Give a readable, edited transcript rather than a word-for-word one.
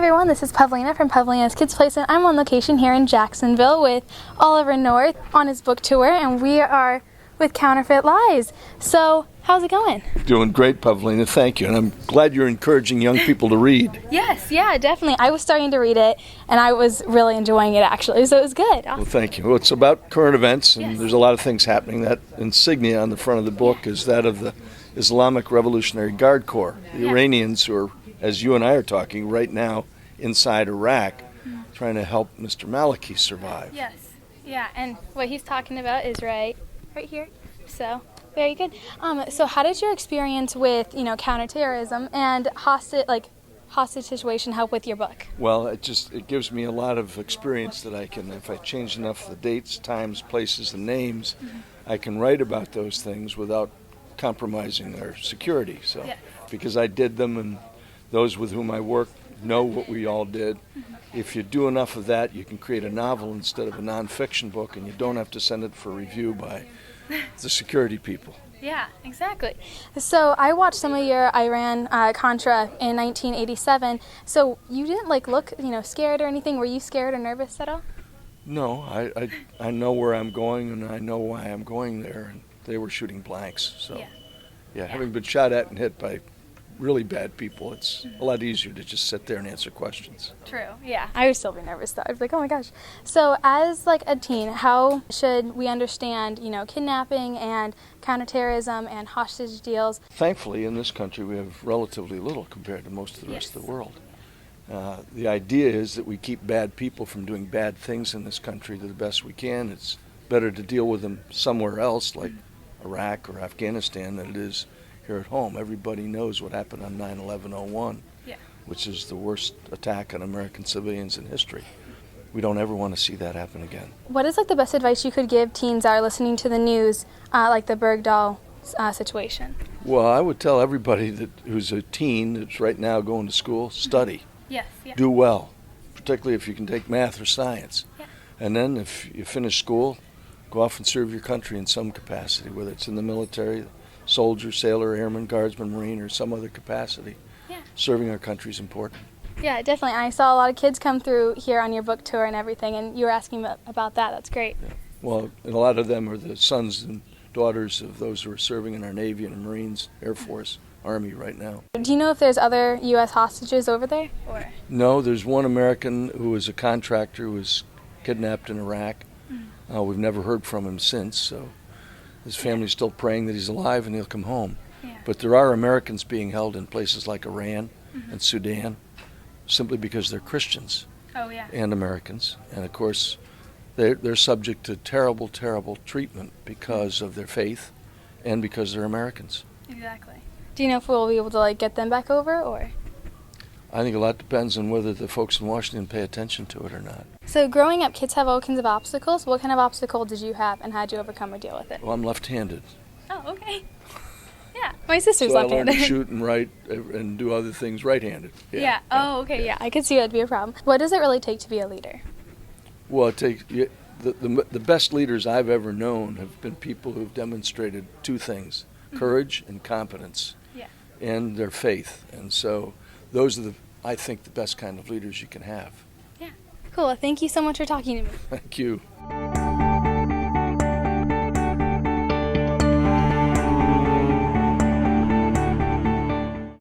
everyone, this is Pavlina from Pavlina's Kids Place, and I'm on location here in Jacksonville with Oliver North on his book tour, and we are with Counterfeit Lies. So, how's it going? Doing great, Pavlina, thank you, and I'm glad you're encouraging young people to read. Yes, yeah, definitely. I was starting to read it, and I was really enjoying it, actually, so it was good. Awesome. Well, thank you. Well, it's about current events, and Yes. there's a lot of things happening. That insignia on the front of the book is that of the Islamic Revolutionary Guard Corps, the Iranians who are, as you and I are talking right now, inside Iraq, trying to help Mr. Maliki survive. Yes, yeah, and what he's talking about is right here. So, very good. So how did your experience with, counterterrorism and hostage situation help with your book? Well, it gives me a lot of experience that I can, if I change enough the dates, times, places, and names, I can write about those things without compromising their security. So, because I did them, and those with whom I work know what we all did. If you do enough of that, you can create a novel instead of a nonfiction book, and you don't have to send it for review by the security people. Yeah, exactly. So I watched some of your Iran-Contra in 1987. So you didn't look, scared or anything. Were you scared or nervous at all? No, I know where I'm going, and I know why I'm going there. And they were shooting blanks. So, yeah, having been shot at and hit by really bad people, it's a lot easier to just sit there and answer questions. True, yeah. I would still be nervous though. I'd be like, oh my gosh. So as a teen, how should we understand, kidnapping and counterterrorism and hostage deals? Thankfully, in this country, we have relatively little compared to most of the rest of the world. The idea is that we keep bad people from doing bad things in this country to the best we can. It's better to deal with them somewhere else, like Iraq or Afghanistan, than it is here at home. Everybody knows what happened on 9/11/01, which is the worst attack on American civilians in history. We don't ever want to see that happen again. What is the best advice you could give teens that are listening to the news, like the Bergdahl situation? Well, I would tell everybody who's a teen that's right now going to school, study. Yes, Do well, particularly if you can take math or science. And then if you finish school, go off and serve your country in some capacity, whether it's in the military, soldier, sailor, airman, guardsman, marine, or some other capacity. Serving our country is important. Yeah, definitely. I saw a lot of kids come through here on your book tour and everything, and you were asking about that. That's great. Yeah. Well, and a lot of them are the sons and daughters of those who are serving in our Navy and Marines, Air Force, Army right now. Do you know if there's other U.S. hostages over there? Or? No, there's one American who was a contractor who was kidnapped in Iraq. We've never heard from him since, so his family's still praying that he's alive and he'll come home. But there are Americans being held in places like Iran and Sudan simply because they're Christians and Americans. And of course, they're subject to terrible, terrible treatment because of their faith and because they're Americans. Exactly. Do you know if we'll be able to get them back over, or? I think a lot depends on whether the folks in Washington pay attention to it or not. So growing up, kids have all kinds of obstacles. What kind of obstacle did you have, and how did you overcome or deal with it? Well, I'm left-handed. Oh, okay. Yeah, my sister's so left-handed. I learned to shoot and write and do other things right-handed. Oh, okay, yeah. I could see that'd be a problem. What does it really take to be a leader? Well, the best leaders I've ever known have been people who've demonstrated two things, courage and competence, and their faith. And so those are I think, the best kind of leaders you can have. Yeah. Cool. Thank you so much for talking to me. Thank you.